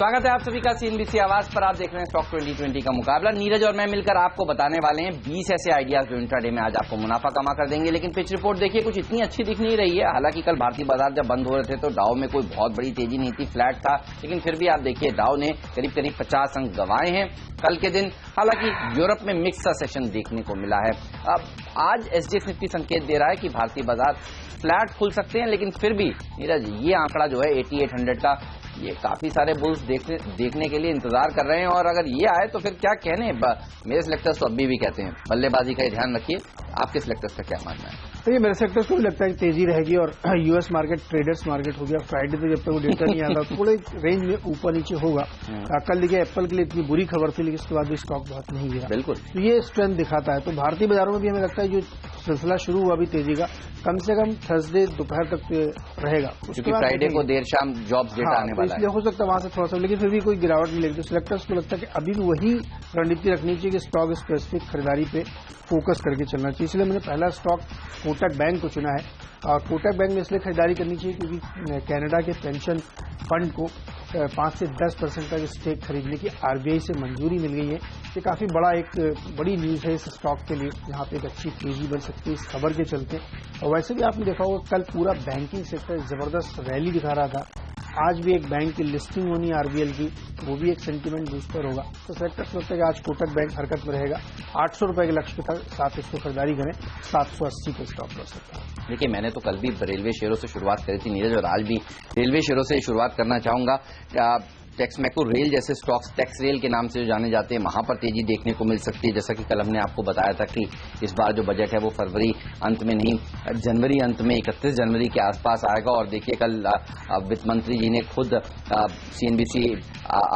स्वागत है आप सभी का सीएनबीसी आवाज पर। आप देख रहे हैं स्टॉक 2020 का मुकाबला। नीरज और मैं मिलकर आपको बताने वाले हैं 20 ऐसे आइडियाज जो इंट्राडे में आज आपको मुनाफा कमा कर देंगे। लेकिन पिच रिपोर्ट देखिए कुछ इतनी अच्छी दिख नहीं रही है। हालांकि कल भारतीय बाजार जब बंद हो रहे थे तो डाउ में कोई बहुत बड़ी तेजी नहीं थी, फ्लैट था। लेकिन फिर भी आप देखिए डाउ ने करीब करीब 50 अंक गंवाए हैं कल के दिन। हालांकि यूरोप में मिक्स सा सेशन देखने को मिला है। अब आज एसडीएक्स निफ्टी संकेत दे रहा है कि भारतीय बाजार फ्लैट खुल सकते हैं, लेकिन फिर भी नीरज ये आंकड़ा जो है 8800 का, ये काफी सारे बुल्स देखने के लिए इंतजार कर रहे हैं। और अगर ये आए तो फिर क्या कहने, मेरे सिलेक्टर्स तो अभी भी कहते हैं बल्लेबाजी का ध्यान रखिए। आपके सिलेक्टर्स का क्या मानना है? तो ये मेरे सेक्टर को भी लगता है कि तेजी रहेगी और यूएस मार्केट ट्रेडर्स मार्केट हो गया फ्राइडे पे, जब तक वो डेटा नहीं आता थोड़े रेंज में ऊपर नीचे होगा। कल देखिए एप्पल के लिए इतनी बुरी खबर थी, लेकिन उसके बाद भी स्टॉक बहुत नहीं गिरा। बिल्कुल, तो ये स्ट्रेंथ दिखाता है। तो भारतीय बाजारों में भी हमें लगता है जो सिलसिला शुरू हुआ अभी तेजी का, कम से कम थर्सडे दोपहर तक रहेगा, क्योंकि फ्राइडे को देर शाम जॉब्स डेटा आने वाला है, इसलिए हो सकता है वहां से थोड़ा सा, लेकिन फिर भी कोई गिरावट मिलेगी। तो सिलेक्टर्स को लगता है कि अभी भी वही रणनीति रखनी चाहिए कि स्टॉक स्पेसिफिक खरीदारी पे फोकस करके चलना चाहिए। इसलिए मैंने पहला स्टॉक कोटक बैंक को चुना है। और कोटक बैंक में इसलिए खरीदारी करनी चाहिए क्योंकि कनाडा के पेंशन फंड को 5 से 10% का स्टेक खरीदने की आरबीआई से मंजूरी मिल गई है। ये काफी बड़ी न्यूज है इस स्टॉक के लिए, यहाँ पे एक अच्छी तेजी बन सकती है इस खबर के चलते। और वैसे भी आपने देखा होगा कल पूरा बैंकिंग सेक्टर जबरदस्त रैली दिखा रहा था। आज भी एक बैंक की लिस्टिंग होनी है आरबीएल की, वो भी एक सेंटीमेंट बूस्टर होगा। तो सेक्टर सोचते हैं कि आज कोटक बैंक हरकत में रहेगा। 800 रुपए के लक्ष्य के साथ इसको खरीदारी करें, 780 के स्टॉक लॉस सकता है। देखिए मैंने तो कल भी रेलवे शेयरों से शुरुआत करी थी नीरज, और आज भी रेलवे शेयरों से शुरुआत करना चाहूंगा। टेक्समैको रेल जैसे स्टॉक्स टैक्स रेल के नाम से जो जाने जाते हैं, वहां पर तेजी देखने को मिल सकती है। जैसा कि कल हमने आपको बताया था कि इस बार जो बजट है वो फरवरी अंत में नहीं, जनवरी अंत में 31 जनवरी के आसपास आएगा। और देखिए कल वित्त मंत्री जी ने खुद सीएनबीसी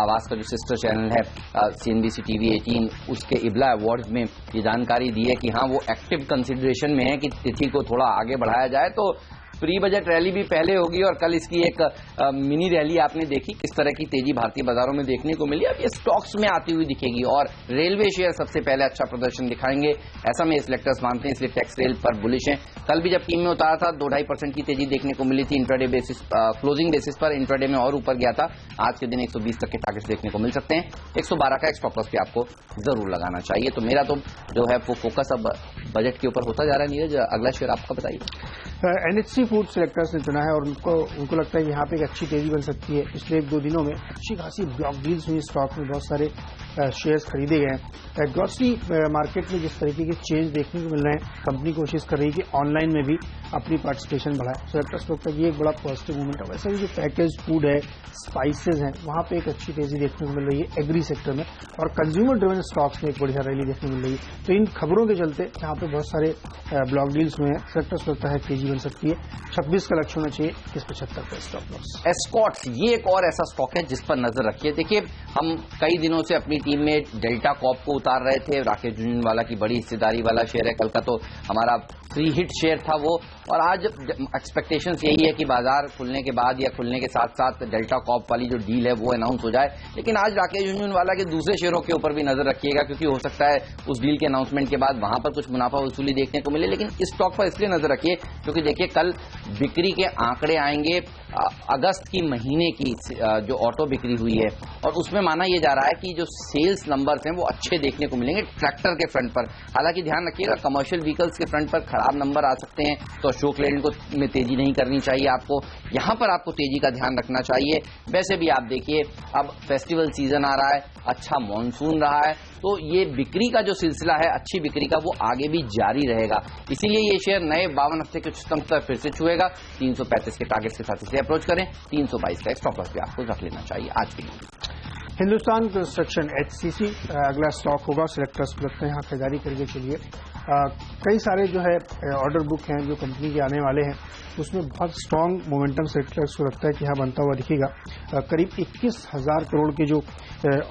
आवाज का जो सिस्टर चैनल है सीएनबीसी टीवी 18, उसके इबला अवार्ड में ये जानकारी दी है कि हाँ वो एक्टिव कंसिडरेशन में है कि तिथि को थोड़ा आगे बढ़ाया जाए। तो प्री बजट रैली भी पहले होगी और कल इसकी एक मिनी रैली आपने देखी, किस तरह की तेजी भारतीय बाजारों में देखने को मिली। अब ये स्टॉक्स में आती हुई दिखेगी और रेलवे शेयर सबसे पहले अच्छा प्रदर्शन दिखाएंगे, ऐसा में सिलेक्टर्स मानते हैं। इसलिए टैक्स रेल पर बुलिश हैं। कल भी जब टीम में उतारा था 2-2.5% की तेजी देखने को मिली थी इंट्राडे बेसिस, क्लोजिंग बेसिस पर इंट्राडे में और ऊपर गया था। आज के दिन 120 तक के टारगेट्स देखने को मिल सकते हैं। 112 का एक स्टॉप लॉस भी आपको जरूर लगाना चाहिए। तो मेरा तो जो है वो फोकस अब बजट के ऊपर होता जा रहा है। नीरज अगला शेयर आपका बताइए। एनएचसी फूड सिलेक्टर्स ने चुना है और उनको लगता है कि यहाँ पे एक अच्छी तेजी बन सकती है। पिछले 1-2 दिनों में अच्छी खासी ब्लॉक डील्स हुई, स्टॉक में बहुत सारे शेयर्स खरीदे गए हैं। ग्रोसरी मार्केट में जिस तरीके के चेंज देखने को मिल रहे हैं, कंपनी कोशिश कर रही है कि ऑनलाइन में भी अपनी पार्टिसिपेशन बढ़ाए। सिलेक्टर्स को लगता है कि ये एक बड़ा पॉजिटिव मूवमेंट है। वैसे भी जो पैकेज फूड है, स्पाइसेज हैं, वहाँ पे एक अच्छी तेजी देखने को मिल रही है एग्री सेक्टर में। और कंज्यूमर ड्रिवन स्टॉक्स में एक बढ़िया रैली देखने को मिल रही है। तो इन खबरों के चलते यहाँ पे बहुत सारे ब्लॉक डील्स हुए हैं। सिलेक्टर्स को लगता है तेजी बन सकती है। 26 का लक्ष्य होना चाहिए, 75 का स्टॉप लॉस। एस्कॉर्ट्स ये एक और ऐसा स्टॉक है जिस पर नजर रखिए। देखिए हम कई दिनों से अपनी टीम में डेल्टा कॉप को उतार रहे थे। राकेश झुनझुनवाला की बड़ी हिस्सेदारी वाला शेयर है, कल का तो हमारा फ्री हिट शेयर था वो। और आज एक्सपेक्टेशंस यही है कि बाजार खुलने के बाद या खुलने के साथ साथ डेल्टा कॉप वाली जो डील है वो अनाउंस हो जाए। लेकिन आज राकेश झुनझुनवाला के दूसरे शेयरों के ऊपर भी नजर रखिएगा, क्योंकि हो सकता है उस डील के अनाउंसमेंट के बाद वहां पर कुछ मुनाफा वसूली देखने को मिले। लेकिन इस स्टॉक पर इसलिए नजर रखिए क्योंकि देखिए कल बिक्री के आंकड़े आएंगे अगस्त की महीने की जो ऑटो बिक्री हुई है, और उसमें माना यह जा रहा है कि जो सेल्स नंबर्स हैं वो अच्छे देखने को मिलेंगे ट्रैक्टर के फ्रंट पर। हालांकि ध्यान रखिएगा कमर्शियल व्हीकल्स के फ्रंट पर खराब नंबर आ सकते हैं, तो अशोक लेलैंड को में तेजी नहीं करनी चाहिए आपको। यहां पर आपको तेजी का ध्यान रखना चाहिए। वैसे भी आप देखिए अब फेस्टिवल सीजन आ रहा है, अच्छा मॉनसून रहा है, तो ये बिक्री का जो सिलसिला है अच्छी बिक्री का वो आगे भी जारी रहेगा। इसीलिए ये शेयर नए 52 हफ्ते के उच्चतम स्तर फिर से छुएगा। 335 के टारगेट के साथ इसे अप्रोच करें। 322 का स्टॉप लॉस भी आपको रख लेना चाहिए आज के लिए। हिंदुस्तान कंस्ट्रक्शन HCC अगला स्टॉक होगा। सिलेक्टर्स को लगता है यहाँ खरीदारी करके चलिए। कई सारे जो है ऑर्डर बुक हैं जो कंपनी के आने वाले हैं, उसमें बहुत स्ट्रांग मोमेंटम सिलेक्टर्स को लगता है कि यहाँ बनता हुआ दिखेगा। करीब 21,000 करोड़ के जो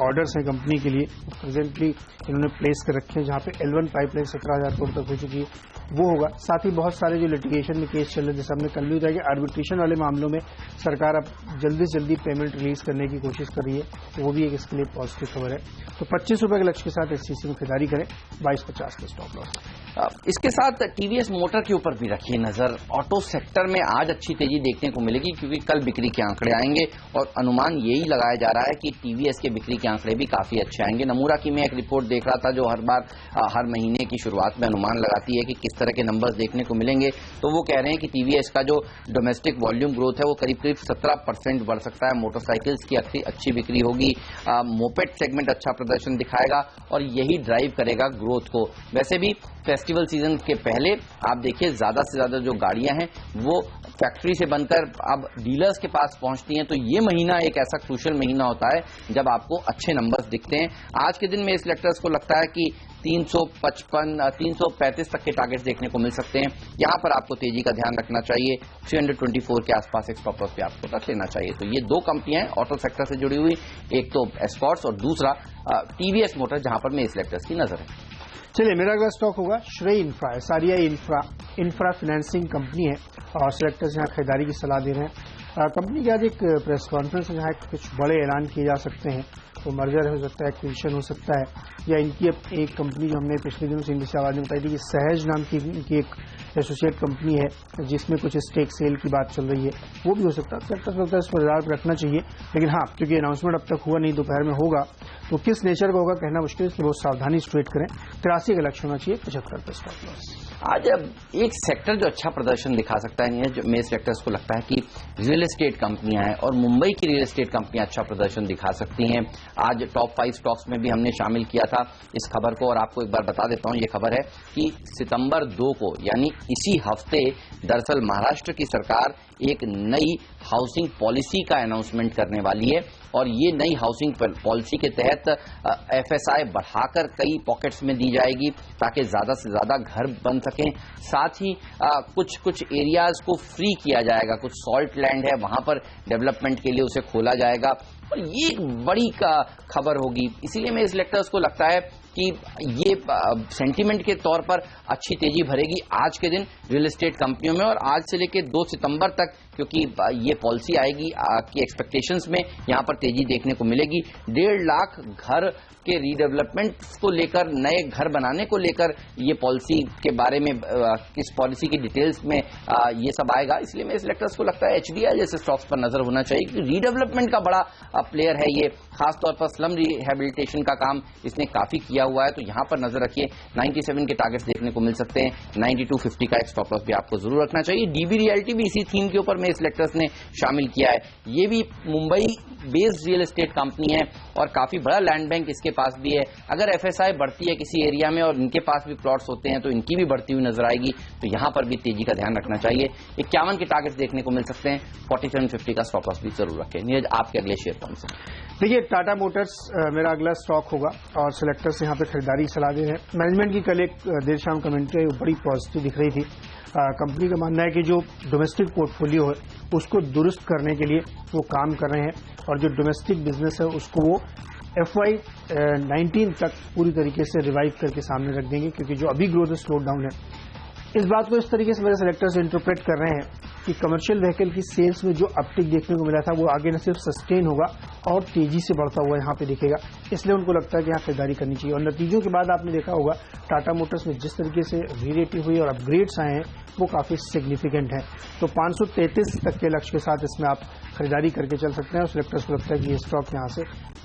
ऑर्डर्स हैं कंपनी के लिए प्रेजेंटली इन्होंने प्लेस कर रखे हैं, जहाँ पे L1 पाइपलाइन 17,000 करोड़ तक हो चुकी है, वो होगा। साथ ही बहुत सारे जो लिटिगेशन में केस चल रहे हैं, जैसे हमने कल भी बताया कि आर्बिट्रेशन वाले मामलों में सरकार अब जल्दी से जल्दी पेमेंट रिलीज करने की कोशिश कर रही है, तो वो भी एक इसके लिए पॉजिटिव खबर है। तो 25 रुपए के लक्ष्य के साथ एचसीसी में खरीदारी करें, 22.50 के स्टॉप लॉस। इसके साथ टीवीएस मोटर के ऊपर भी रखिए नजर। ऑटो सेक्टर में आज अच्छी तेजी देखने को मिलेगी क्योंकि कल बिक्री के आंकड़े आएंगे और अनुमान यही लगाया जा रहा है कि टीवीएस के बिक्री के आंकड़े भी काफी अच्छे आएंगे। नमूरा की मैं एक रिपोर्ट देख रहा था जो हर महीने की शुरुआत में अनुमान लगाती है कि किस तरह के नंबर्स देखने को मिलेंगे। तो वो कह रहे हैं कि टीवीएस का जो डोमेस्टिक वॉल्यूम ग्रोथ है वो करीब करीब 17% बढ़ सकता है। मोटरसाइकिल्स की अच्छी बिक्री होगी, मोपेड सेगमेंट अच्छा प्रदर्शन दिखाएगा और यही ड्राइव करेगा ग्रोथ को। वैसे भी फेस्टिवल सीजन के पहले आप देखिए ज्यादा से ज्यादा जो गाड़ियां हैं वो फैक्ट्री से बनकर अब डीलर्स के पास पहुंचती हैं। तो ये महीना एक ऐसा क्रूशियल महीना होता है जब आपको अच्छे नंबर्स दिखते हैं। आज के दिन में इस सेलेक्टर्स को लगता है कि 335 तक के टारगेट्स देखने को मिल सकते हैं। यहां पर आपको तेजी का ध्यान रखना चाहिए। 324 के आसपास एक स्टॉप लॉस पे आपको रख लेना चाहिए। तो ये दो कंपनियां हैं ऑटो सेक्टर से जुड़ी हुई, एक तो एस्कॉर्ट्स और दूसरा टीवीएस मोटर, जहां पर मेरे सेलेक्टर्स की नजर है। चलिए, मेरा अगला स्टॉक होगा श्रेय infra. SRI infra financing company है और सेलेक्टर्स यहाँ खरीदारी की सलाह दे रहे हैं। कंपनी की आज एक प्रेस कॉन्फ्रेंस है जहाँ कुछ बड़े ऐलान किए जा सकते हैं। तो मर्जर हो सकता है, एक्विजिशन हो सकता है, या इनकी अब एक कंपनी जो हमने पिछले दिनों से इंग्लिश आवाज में बताई थी कि सहज नाम की इनकी एक एसोसिएट कंपनी है जिसमें कुछ स्टेक सेल की बात चल रही है, वो भी हो सकता है। सेलेक्टर्स इसको रिजर्व पर रखना चाहिए। लेकिन हाँ, क्योंकि अनाउंसमेंट अब तक हुआ नहीं, दोपहर में होगा, तो किस नेचर का होगा कहना मुश्किल है, इसलिए बहुत सावधानी से ट्रेड करें। 83 का लक्ष्य होना चाहिए, 75 का स्टॉप लॉस। आज अब एक सेक्टर जो अच्छा प्रदर्शन दिखा सकता है, जो मेरे सेक्टर्स को लगता है कि रियल एस्टेट कंपनियां हैं और मुंबई की रियल एस्टेट कंपनियां अच्छा प्रदर्शन दिखा सकती हैं। आज टॉप 5 स्टॉक्स में भी हमने शामिल किया था इस खबर को, और आपको एक बार बता देता हूं। ये खबर है कि सितंबर 2 को यानी इसी हफ्ते दरअसल महाराष्ट्र की सरकार एक नई हाउसिंग पॉलिसी का अनाउंसमेंट करने वाली है और ये नई हाउसिंग पॉलिसी के तहत एफएसआई बढ़ाकर कई पॉकेट्स में दी जाएगी ताकि ज्यादा से ज्यादा घर बन सकें। साथ ही कुछ एरियाज को फ्री किया जाएगा, कुछ सॉल्ट लैंड है वहां पर डेवलपमेंट के लिए उसे खोला जाएगा और ये एक बड़ी खबर होगी। इसीलिए मेरे सेलेक्टर्स को लगता है कि ये सेंटीमेंट के तौर पर अच्छी तेजी भरेगी आज के दिन रियल एस्टेट कंपनियों में। और आज से लेकर 2 सितंबर तक, क्योंकि ये पॉलिसी आएगी की एक्सपेक्टेशंस में यहां पर तेजी देखने को मिलेगी। 1.5 लाख घर के रीडेवलपमेंट को लेकर, नए घर बनाने को लेकर ये पॉलिसी के बारे में, इस पॉलिसी की डिटेल्स में ये सब आएगा। इसलिए मेरे सेलेक्टर्स को लगता है एचडीआई जैसे स्टॉक्स पर नजर होना चाहिए क्योंकि रीडेवलपमेंट का बड़ा प्लेयर है ये, खासतौर पर स्लम रिहेबिलिटेशन का काम इसने काफी किया हुआ है। तो यहां पर नजर रखिए। 97 के टारगेट्स देखने को मिल सकते हैं। 9250 का एक स्टॉप लॉस भी आपको जरूर रखना चाहिए। डीबी रियल्टी भी इसी थीम के ऊपर मेरे सेलेक्टर्स ने शामिल किया है। ये भी Mumbai based real estate company है और काफी बड़ा लैंड बैंक इसके पास भी है। अगर एफएसआई बढ़ती है किसी एरिया में और इनके पास भी प्लॉट्स होते हैं तो इनकी भी बढ़ती हुई नजर आएगी। तो यहां पर भी तेजी का ध्यान रखना चाहिए। 51 के टारगेट्स देखने को मिल सकते हैं। 4750 का स्टॉप लॉस भी जरूर रखें। नीरज, आपके अगले शेयर कौन से? देखिए, टाटा मोटर्स मेरा अगला स्टॉक होगा और सेलेक्टर्स यहाँ पे खरीदारी की सलाह दे रहे हैं। मैनेजमेंट की कल एक देर शाम कमेंट्री बड़ी पॉजिटिव दिख रही थी। कंपनी का मानना है कि जो डोमेस्टिक पोर्टफोलियो है उसको दुरुस्त करने के लिए वो काम कर रहे हैं और जो डोमेस्टिक बिजनेस है उसको वो FY19 तक पूरी तरीके से रिवाइव करके सामने रख देंगे, क्योंकि जो अभी ग्रोथ स्लो डाउन है इस बात को इस तरीके से मेरे सेलेक्टर्स इंटरप्रेट कर रहे हैं कि कमर्शियल व्हीकल की सेल्स में जो अपटिक देखने को मिला था वो आगे न सिर्फ सस्टेन होगा और तेजी से बढ़ता हुआ यहाँ पे दिखेगा। इसलिए उनको लगता है कि यहाँ खरीदारी करनी चाहिए। और नतीजों के बाद आपने देखा होगा टाटा मोटर्स में जिस तरीके से री-रेटिंग हुई और अपग्रेड्स आए हैं वो काफी सिग्निफिकेंट है। तो 533 तक के लक्ष्य के साथ इसमें आप खरीदारी करके चल सकते हैं और सेलेक्टर्स को लगता है कि ये स्टॉक यहाँ से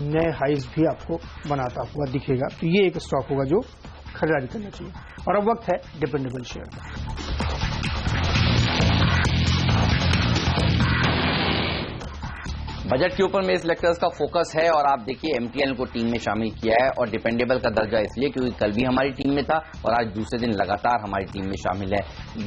नए हाइज भी आपको बनाता हुआ दिखेगा। तो ये एक स्टॉक होगा जो खरीदारी करना चाहिए। और अब वक्त है डिपेंडेबल शेयर का। बजट के ऊपर मेरे सेलेक्टर्स का फोकस है और आप देखिए एमटीएल को टीम में शामिल किया है और डिपेंडेबल का दर्जा इसलिए क्योंकि कल भी हमारी टीम में था और आज दूसरे दिन लगातार हमारी टीम में शामिल है।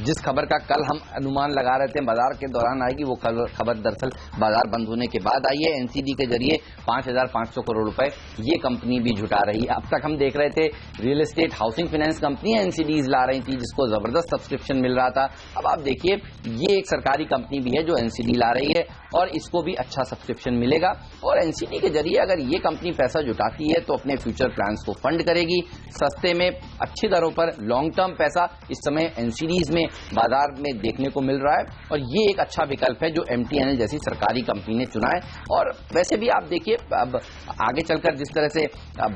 जिस खबर का कल हम अनुमान लगा रहे थे बाजार के दौरान आएगी, वो खबर दरअसल बाजार बंद होने के बाद आई है। एनसीडी के जरिए 5500 करोड़ रुपए ये कंपनी भी जुटा रही है। अब तक हम देख रहे थे real estate housing finance company NCDs ला रही थी जिसको जबरदस्त सब्सक्रिप्शन मिल रहा था। अब आप देखिए ये एक सरकारी कंपनी भी है जो एनसीडी ला रही है और इसको भी अच्छा सब्सक्रिप्शन सब्सक्रिप्शन मिलेगा। और एनसीडी के जरिए अगर ये कंपनी पैसा जुटाती है तो अपने फ्यूचर प्लान्स को फंड करेगी सस्ते में, अच्छी दरों पर। लॉन्ग टर्म पैसा इस समय एनसीडीज में बाजार में देखने को मिल रहा है और ये एक अच्छा विकल्प है जो एमटीएनएल जैसी सरकारी कंपनी ने चुना है। और वैसे भी आप देखिए अब आगे चलकर जिस तरह से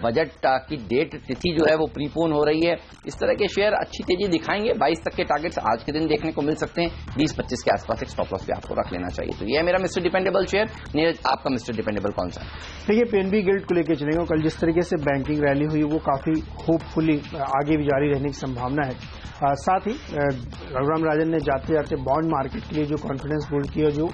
बजट की डेट तिथि जो है वो प्रीपोन हो रही है, इस तरह के शेयर अच्छी तेजी दिखाएंगे। 22 तक के टारगेट्स आज के दिन देखने को मिल सकते हैं। 20-25 के आसपास एक स्टॉप लॉस भी आपको रख लेना चाहिए। तो ये है मेरा मिस्टर डिपेंडेबल शेयर। नीरज, आपका मिस्टर डिपेंडेबल कौन सा है? देखिए, पीएनबी गिल्ड को लेकर चलेंगे। कल जिस तरीके से बैंकिंग रैली हुई वो काफी होपफुली आगे भी जारी रहने की संभावना है। साथ ही रघुराम राजन ने जाते जाते बॉन्ड मार्केट के लिए जो कॉन्फिडेंस बिल्ड किया, जो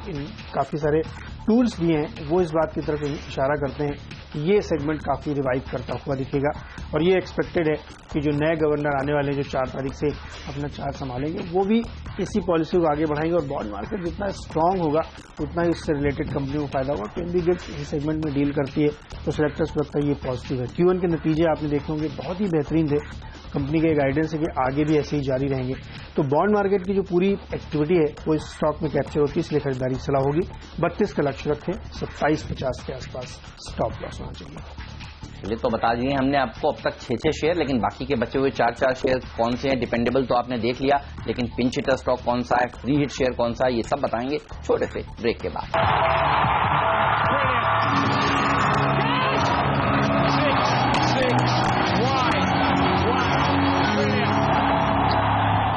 काफी सारे टूल्स दिए हैं, वो इस बात की तरफ इशारा करते हैं कि ये सेगमेंट काफी रिवाइव करता हुआ दिखेगा। और ये एक्सपेक्टेड है कि जो नए गवर्नर आने वाले जो 4 तारीख से अपना चार्ज संभालेंगे वो भी इसी पॉलिसी को आगे बढ़ाएंगे। और बॉन्ड मार्केट जितना स्ट्रांग होगा उतना ही इससे रिलेटेड कंपनी को फायदा होगा। पीएनबी गिल्ड इसी सेगमेंट में डील करती है तो सेलेक्टर्स को लगता है ये पॉजिटिव है। Q1 के नतीजे आपने देखे होंगे बहुत ही बेहतरीन थे। कंपनी के गाइडेंस है कि आगे भी ऐसे ही जारी रहेंगे। तो बॉन्ड मार्केट की जो पूरी एक्टिविटी है वो इस स्टॉक में कैप्चर होती है, इसलिए खरीदारी सलाह होगी। 32 का लक्ष्य रखें, 27-50 के आसपास स्टॉप लॉस होना चाहिए। चलिए, तो बता दिए हमने आपको अब तक 6 शेयर, लेकिन बाकी के बचे हुए 4 शेयर कौन से हैं। डिपेंडेबल तो आपने देख लिया, लेकिन पिंच हिटर स्टॉक कौन सा है, फ्री हिट शेयर कौन सा है, ये सब बताएंगे छोटे से ब्रेक के बाद।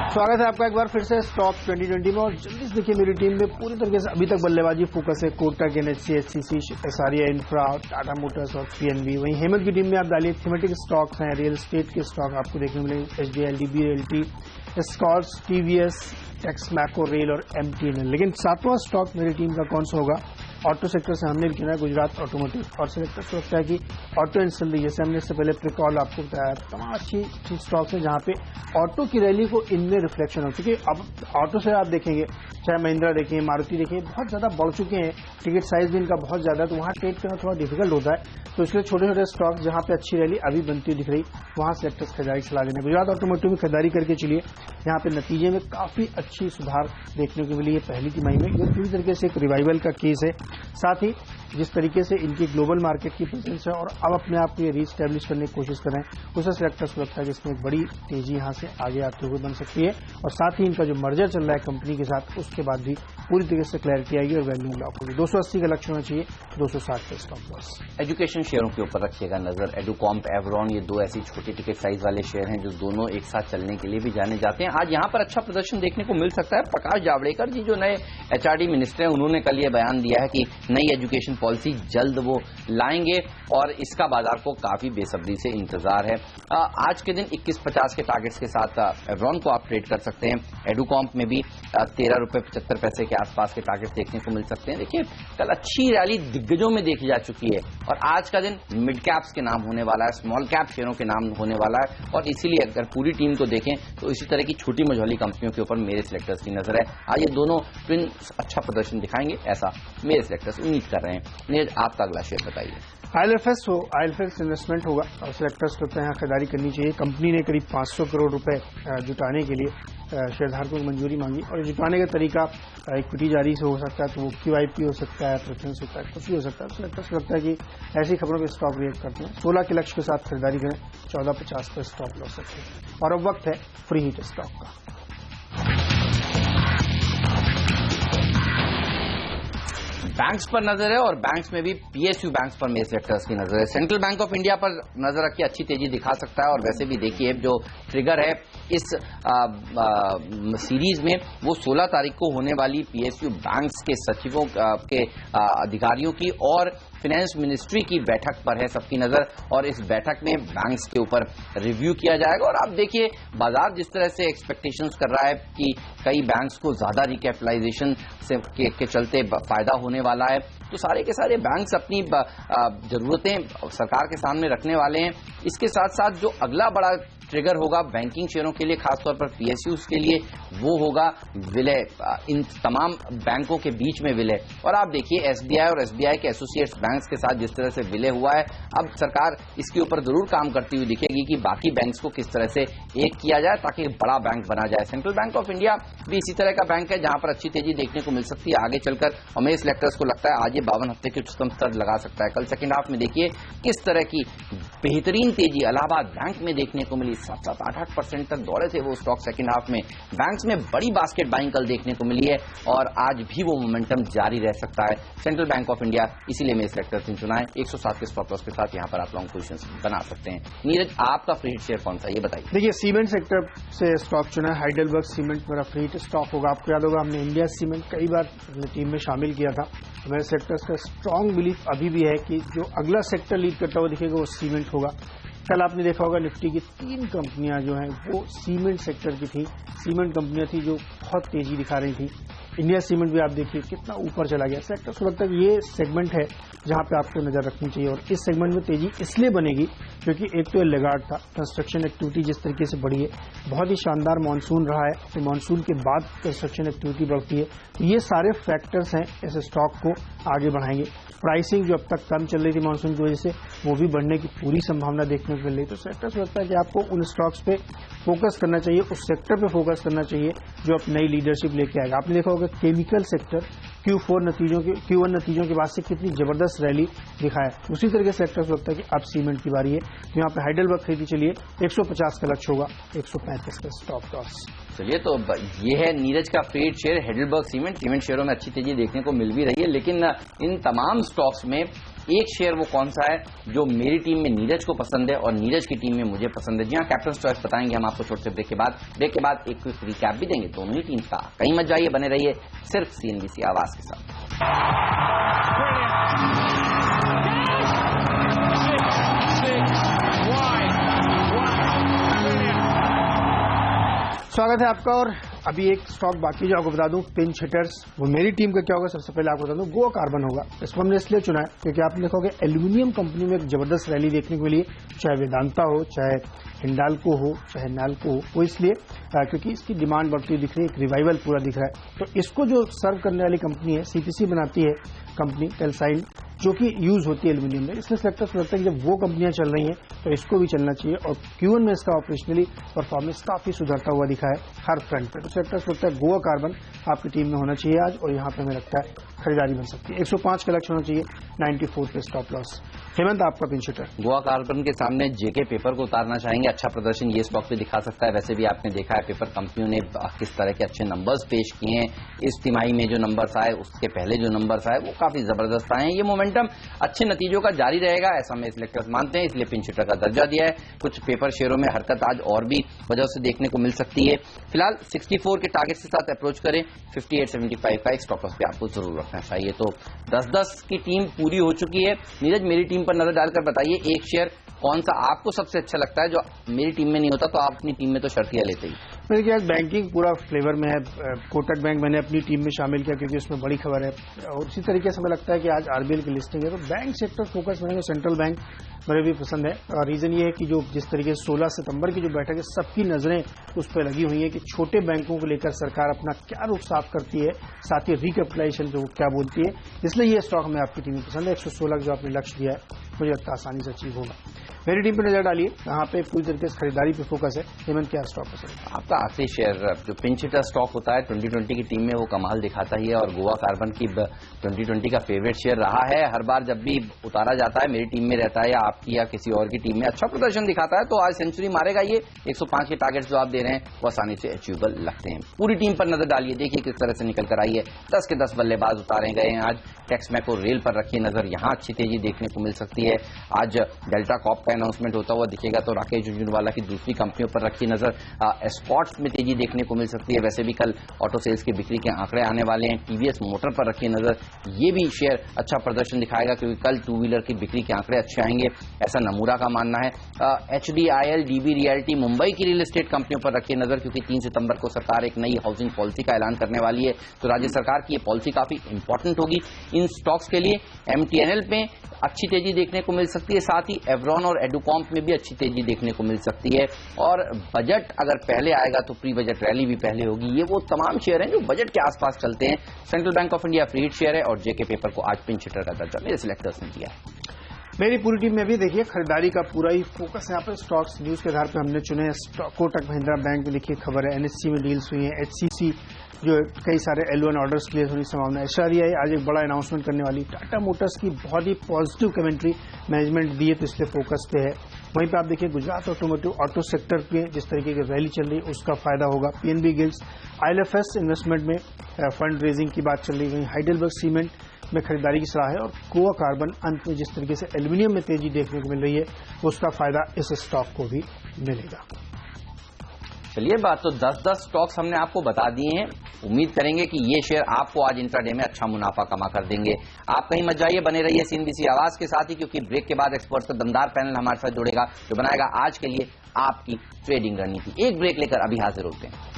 स्वागत है आपका एक बार फिर से स्टॉक 2020 में। और जल्दी से देखिए, मेरी टीम में पूरी तरीके से अभी तक बल्लेबाजी फोकस है Kotak, NHC, HCC, SRA infra, Tata Motors और पीएनबी। वहीं हेमंत की टीम में आप डालिए थीमेटिक स्टॉक्स हैं, रियल एस्टेट के स्टॉक आपको देखने मिलेंगे, HDL, DB realty, Scotts, TVS, Texmaco, rail और एमटीएनएल। लेकिन 7वां स्टॉक मेरी टीम का कौन सा होगा? ऑटो सेक्टर से हमने भी चुना है गुजरात ऑटोमोटिव। और सेलेक्टर को लगता है कि ऑटो इंडस्ट्री, जैसे हमने इससे पहले प्रिकॉल आपको बताया, तमाम अच्छी स्टॉक्स है जहां पे ऑटो की रैली को इनमें रिफ्लेक्शन हो चुकी है। अब ऑटो से आप देखेंगे, चाहे महिंद्रा देखें, मारुति देखें, बहुत ज्यादा बढ़ चुके हैं, टिकट साइज भी इनका बहुत ज्यादा है, तो वहां ट्रेड करना थोड़ा डिफिकल्ट होता है। तो इसलिए छोटे छोटे स्टॉक्स जहां पे अच्छी रैली अभी बनती दिख रही, वहां सेलेक्टर्स खरीदारी सलाह देने। गुजरात ऑटोमोटिव में खरीदारी करके चलिए, यहाँ पे नतीजे में काफी अच्छी सुधार देखने को मिली है पहली तिमाही में। ये पूरी तरीके से एक रिवाइवल का केस है। साथ ही जिस तरीके से इनकी ग्लोबल मार्केट की प्रेजेंस है और अब अपने आप को ये रीस्टैब्लिश करने की कोशिश कर रहे हैं, उससे सेलेक्टर्स को लगता है कि इसमें एक बड़ी तेजी यहाँ से आगे आते हुए बन सकती है। और साथ ही इनका जो मर्जर चल रहा है कंपनी के साथ, उसके बाद भी पूरी तरीके से क्लैरिटी आएगी और वैल्यू अनलॉक होगी। 280 का लक्ष्य होना चाहिए, 260 का स्टॉप लॉस। एजुकेशन शेयरों के ऊपर रखिएगा नजर। एडुकॉम्प, एवरॉन, ये 2 ऐसी छोटी टिकट साइज वाले शेयर हैं जो दोनों एक साथ चलने के लिए भी जाने जाते हैं। आज यहाँ पर अच्छा प्रदर्शन देखने को मिल सकता है। प्रकाश जावड़ेकर जी जो नए एचआरडी मिनिस्टर हैं, उन्होंने कल ये बयान दिया है कि नई एजुकेशन पॉलिसी जल्द वो लाएंगे और इसका बाजार को काफी बेसब्री से इंतजार है। आज के दिन 21.50 के टारगेट्स के साथ एवरॉन को आप ट्रेड कर सकते हैं। एडुकॉम्प में भी 13 रुपए 75 पैसे के आसपास के टारगेट्स देखने को मिल सकते हैं। देखिए, कल अच्छी रैली दिग्गजों में देखी जा चुकी है और आज का दिन मिड कैप्स के नाम होने वाला है, स्मॉल कैप शेयरों के नाम होने वाला है। और इसीलिए अगर पूरी टीम को देखें तो इसी तरह की छोटी मझौली कंपनियों के ऊपर मेरे सिलेक्टर्स की नजर है। आज ये दोनों ट्विन अच्छा प्रदर्शन दिखाएंगे, ऐसा मेरे सिलेक्टर्स उम्मीद कर रहे हैं। आपका अगला शेयर बताइए। आईएलएफएस हो, आईएलएफएस इन्वेस्टमेंट होगा और सिलेक्टर्स को यहाँ खरीदारी करनी चाहिए। कंपनी ने करीब 500 करोड़ रुपए जुटाने के लिए शेयरधारकों की मंजूरी मांगी और जुटाने का तरीका इक्विटी जारी से हो सकता है, तो वो QIP हो सकता है, प्रेफरेंस होता है, कुछ भी हो सकता है। सिलेक्टर्स को लगता है कि ऐसी खबरों पर स्टॉक रिएक्ट करते हैं। 16 के लक्ष्य के साथ खरीदारी करें, 14.50 पर स्टॉप लॉस रखें। और अब वक्त है फ्री हिट स्टॉक का। बैंक्स पर नजर है और बैंक्स में भी PSU बैंक्स पर मेरे सेक्टर्स की नजर है। सेंट्रल बैंक ऑफ इंडिया पर नजर रखिए, अच्छी तेजी दिखा सकता है। और वैसे भी देखिए, जो ट्रिगर है इस सीरीज में वो 16 तारीख को होने वाली PSU बैंक्स के सचिवों के अधिकारियों की और फाइनेंस मिनिस्ट्री की बैठक पर है सबकी नजर। और इस बैठक में बैंक्स के ऊपर रिव्यू किया जाएगा। और आप देखिए, बाजार जिस तरह से एक्सपेक्टेशंस कर रहा है कि कई बैंक्स को ज्यादा रिकैपिटलाइजेशन से के चलते फायदा होने वाला है, तो सारे के सारे बैंक्स अपनी जरूरतें सरकार के सामने रखने वाले हैं। इसके साथ साथ जो अगला बड़ा ट्रिगर होगा बैंकिंग शेयरों के लिए, खासतौर पर PSUs के लिए, वो होगा विलय, इन तमाम बैंकों के बीच में विलय। और आप देखिए SBI और SBI के एसोसिएट्स बैंक्स के साथ जिस तरह से विलय हुआ है, अब सरकार इसके ऊपर जरूर काम करती हुई दिखेगी कि बाकी बैंक्स को किस तरह से एक किया जाए ताकि बड़ा बैंक बना जाए। सेंट्रल बैंक ऑफ इंडिया भी इसी तरह का बैंक है जहां पर अच्छी तेजी देखने को मिल सकती है आगे चलकर, और मेरे सिलेक्टर्स को लगता है आज ये 52 हफ्ते के उच्चतम स्तर लगा सकता है। कल सेकंड हाफ में देखिए किस तरह की बेहतरीन तेजी इलाहाबाद बैंक में देखने को मिली, 7-8% तक दौड़े थे वो स्टॉक सेकंड हाफ में। बैंक्स में बड़ी बास्केट बाइंग कल देखने को मिली है और आज भी वो मोमेंटम जारी रह सकता है सेंट्रल बैंक ऑफ इंडिया, इसीलिए मेरे सिलेक्टर्स ने चुना है। 107 के स्टॉप लॉस के साथ यहां पर आप लॉन्ग पोजीशंस बना सकते हैं। नीरज, आपका फ्री हिट शेयर कौन सा, ये बताइए। देखिए, सीमेंट सेक्टर से स्टॉक चुना है, हाइडेलबर्ग सीमेंट मेरा फ्री हिट स्टॉक होगा। आपको याद होगा हमने इंडिया सीमेंट कई बार अपनी टीम में शामिल किया था। मेरे सेक्टर्स का स्ट्रांग बिलीफ अभी भी है कि जो अगला सेक्टर लीड करता हुआ दिखेगा वो सीमेंट होगा। कल आपने देखा होगा निफ्टी की 3 कंपनियां जो हैं वो सीमेंट सेक्टर की थी, सीमेंट कंपनियां थी जो बहुत तेजी दिखा रही थी। इंडिया सीमेंट भी आप देखिए कितना ऊपर चला गया। सेक्टर को लगता है ये सेगमेंट है जहां पे आपको नजर रखनी चाहिए, और इस सेगमेंट में तेजी इसलिए बनेगी क्योंकि एक तो लेगार्ड था, कंस्ट्रक्शन एक्टिविटी जिस तरीके से बढ़ी है, बहुत ही शानदार मानसून रहा है, तो मानसून के बाद कंस्ट्रक्शन एक्टिविटी बढ़ती है, तो ये सारे फैक्टर्स हैं इस स्टॉक को आगे बढ़ाएंगे। प्राइसिंग जो अब तक कम चल रही थी मानसून की वजह से, वो भी बढ़ने की पूरी संभावना देखने को मिल रही है। तो सेक्टर से लगता है कि आपको उन स्टॉक्स पे फोकस करना चाहिए, उस सेक्टर पे फोकस करना चाहिए जो अब नई लीडरशिप लेके आएगा। आपने देखा होगा केमिकल सेक्टर Q1 नतीजों के बाद से कितनी जबरदस्त रैली दिखाया। उसी तरह के सेक्टर से लगता है कि अब सीमेंट की बारी है, तो यहाँ पे हाइडेलबर्ग खरीदी चलिए, 150 का लक्ष्य होगा, 135 का स्टॉप लॉस। चलिए, तो ये है नीरज का free hit share Heidelberg cement. Cement शेयरों में अच्छी तेजी देखने को मिल भी रही है, लेकिन इन तमाम स्टॉक्स में एक शेयर वो कौन सा है जो मेरी टीम में नीरज को पसंद है और नीरज की टीम में मुझे पसंद है। जी हाँ, कैप्टन चॉइस बताएंगे हम आपको छोटे से ब्रेक के बाद एक क्विक रिकैप भी देंगे दोनों ही टीम का। कहीं मत जाइए, बने रहिए सिर्फ CNBC आवाज के साथ। स्वागत है आपका। और अभी एक स्टॉक बाकी जो आपको बता दूं, पिंच हिटर्स, वो मेरी टीम का क्या होगा सबसे पहले आपको बता दूं, गोवा कार्बन होगा। इसको हमने इसलिए चुना है क्योंकि आपने देखोगे एल्यूमिनियम कंपनी में एक जबरदस्त रैली देखने को मिली, चाहे वेदांता हो, चाहे हिंडाल्को हो, चाहे नाल्को हो, वो इसलिए क्योंकि इसकी डिमांड बढ़ती हुई दिख रही है, एक रिवाइवल पूरा दिख रहा है। तो इसको जो सर्व करने वाली कंपनी है, CPC बनाती है कंपनी टेलसाइल, जो कि यूज होती है एल्यूमिनियम में, इसलिए सेक्टर से लगता है कि जब वो कंपनियां चल रही हैं तो इसको भी चलना चाहिए। और Q1 में इसका ऑपरेशनली परफॉर्मेंस काफी सुधरता हुआ दिखा है हर फ्रंट पे। तो सेक्टर से लगता है गोवा कार्बन आपकी टीम में होना चाहिए आज, और यहाँ पे हमें लगता है खरीदारी बन सकती है। 105 का लक्ष्य होना चाहिए, 94 पे स्टॉप लॉस। हेमंत, आपका पिंच हिटर। गोवा कार्बन के सामने JK पेपर को उतारना चाहेंगे। अच्छा प्रदर्शन ये स्टॉक पे दिखा सकता है। वैसे भी आपने देखा है पेपर कंपनियों ने किस तरह के अच्छे नंबर्स पेश किए हैं। इस तिमाही में जो नंबर्स आए, उसके पहले जो नंबर्स आए, वो काफी जबरदस्त आए हैं। ये मोमेंटम अच्छे नतीजों का जारी रहेगा, ऐसा मेरे सिलेक्टर्स मानते हैं, इसलिए पिंच हिटर का दर्जा दिया है। कुछ पेपर शेयरों में हरकत आज और भी वजह से देखने को मिल सकती है। फिलहाल 64 के टारगेट के साथ अप्रोच करें। 58.75 का एक स्टॉप लॉस पे आपको जरूर रखना चाहिए। तो 10-10 की टीम पूरी हो चुकी है। नीरज, मेरी टीम पर नजर डालकर बताइए एक शेयर कौन सा आपको सबसे अच्छा लगता है जो मेरी टीम में नहीं होता, तो आप अपनी टीम में तो शर्तियां लेते ही। मेरे ख्याल बैंकिंग पूरा फ्लेवर में है। कोटक बैंक मैंने अपनी टीम में शामिल किया क्योंकि उसमें बड़ी खबर है, और इसी तरीके से हमें लगता है कि आज RBL की लिस्टिंग है, तो बैंक सेक्टर फोकस बनेगा। सेंट्रल बैंक मुझे भी पसंद है, और रीजन ये है कि जो जिस तरीके से 16 सितंबर की जो बैठक है, सबकी नजरें उस पर लगी हुई है कि छोटे बैंकों को लेकर सरकार अपना क्या रुख साफ करती है, साथ ही रिकैपिटलाइजेशन जो क्या बोलती है। इसलिए ये स्टॉक हमें आपकी टीम में पसंद है। 116 जो आपने लक्ष्य दिया है, मुझे लगता है आसानी से अचीव होगा। मेरी टीम पर नजर डालिए, यहाँ पे पूरी तरीके से खरीदारी पे फोकस है। हेमंत, क्या स्टॉक पसंद है आपका? आखिरी शेयर जो पिंच हिटर स्टॉक होता है 2020 की टीम में, वो कमाल दिखाता ही है, और गोवा कार्बन की 2020 का फेवरेट शेयर रहा है। हर बार जब भी उतारा जाता है, मेरी टीम में रहता है या आपकी या किसी और की टीम में अच्छा प्रदर्शन दिखाता है, तो आज सेंचुरी मारेगा ये। 105 के टारगेट जो आप दे रहे हैं वो आसानी से अचीवेबल लगते हैं। पूरी टीम पर नजर डालिए, देखिए किस तरह से निकल कर आई है। 10 के 10 बल्लेबाज उतारे गए हैं आज। टेक्समैको रेल पर रखिए नजर, यहां अच्छी तेजी देखने को मिल सकती है। आज डेल्टा कॉप का अनाउंसमेंट होता हुआ दिखेगा, तो राकेश झुंझुनवाला की दूसरी कंपनियों पर रखी नजर। एस्कॉर्ट्स में तेजी देखने को मिल सकती है। वैसे भी कल ऑटो सेल्स की बिक्री के आंकड़े आने वाले हैं। TVS मोटर पर रखी नजर, ये भी शेयर अच्छा प्रदर्शन दिखाएगा क्योंकि कल 2 व्हीलर की बिक्री के आंकड़े अच्छे आएंगे, ऐसा नमूरा का मानना है। HDIL, DB रियल्टी, मुंबई की रियल एस्टेट कंपनियों पर रखिए नजर, क्योंकि 3 सितंबर को सरकार एक नई हाउसिंग पॉलिसी का ऐलान करने वाली है। तो राज्य सरकार की ये पॉलिसी काफी इंपॉर्टेंट होगी इन स्टॉक्स के लिए। एमटीएनएल में अच्छी तेजी देखने को मिल सकती है, साथ ही एवरॉन और एडुकॉम्प में भी अच्छी तेजी देखने को मिल सकती है। और बजट अगर पहले आएगा तो प्री बजट रैली भी पहले होगी। ये वो तमाम शेयर हैं जो बजट के आसपास चलते हैं। Central bank of India free hit share है और जेके पेपर को आज पिंच हिटर का दर्जा मेरे सिलेक्टर्स ने दिया है। मेरी पूरी टीम में भी देखिए खरीदारी का पूरा ही फोकस यहाँ पर स्टॉक्स न्यूज के आधार पर हमने चुने। कोटक महिंद्रा बैंक में देखिए खबर है, एनएससी में डील्स हुई है, एचसीसी जो कई सारे L1 ऑर्डर्स क्लियर होने की संभावना है। एचआरआई आज एक बड़ा अनाउंसमेंट करने वाली। टाटा मोटर्स की बहुत ही पॉजिटिव कमेंट्री मैनेजमेंट दी है, तो इसलिए फोकस पे है। वहीं पे आप देखिए गुजरात ऑटोमोटिव ऑटो सेक्टर पे जिस तरीके की रैली चल रही है उसका फायदा होगा। पीएनबी गिल्ड्स आईएलएफएस इन्वेस्टमेंट में फंड रेजिंग की बात चल रही है। हाइडेलबर्ग सीमेंट में खरीदारी की सलाह है और गोवा कार्बन अंत में जिस तरीके से एल्यूमिनियम में तेजी देखने को मिल रही है उसका फायदा इस स्टॉक को भी मिलेगा। चलिए, बात तो 10-10 स्टॉक्स हमने आपको बता दिए हैं। उम्मीद करेंगे कि ये शेयर आपको आज इंट्राडे में अच्छा मुनाफा कमा कर देंगे। आप कहीं मत जाइए, बने रहिए सीएनबीसी आवाज के साथ ही, क्योंकि ब्रेक के बाद एक्सपर्ट्स का दमदार पैनल हमारे साथ जुड़ेगा जो बनाएगा आज के लिए आपकी ट्रेडिंग रणनीति। एक ब्रेक लेकर अभी हाजिर होते हैं।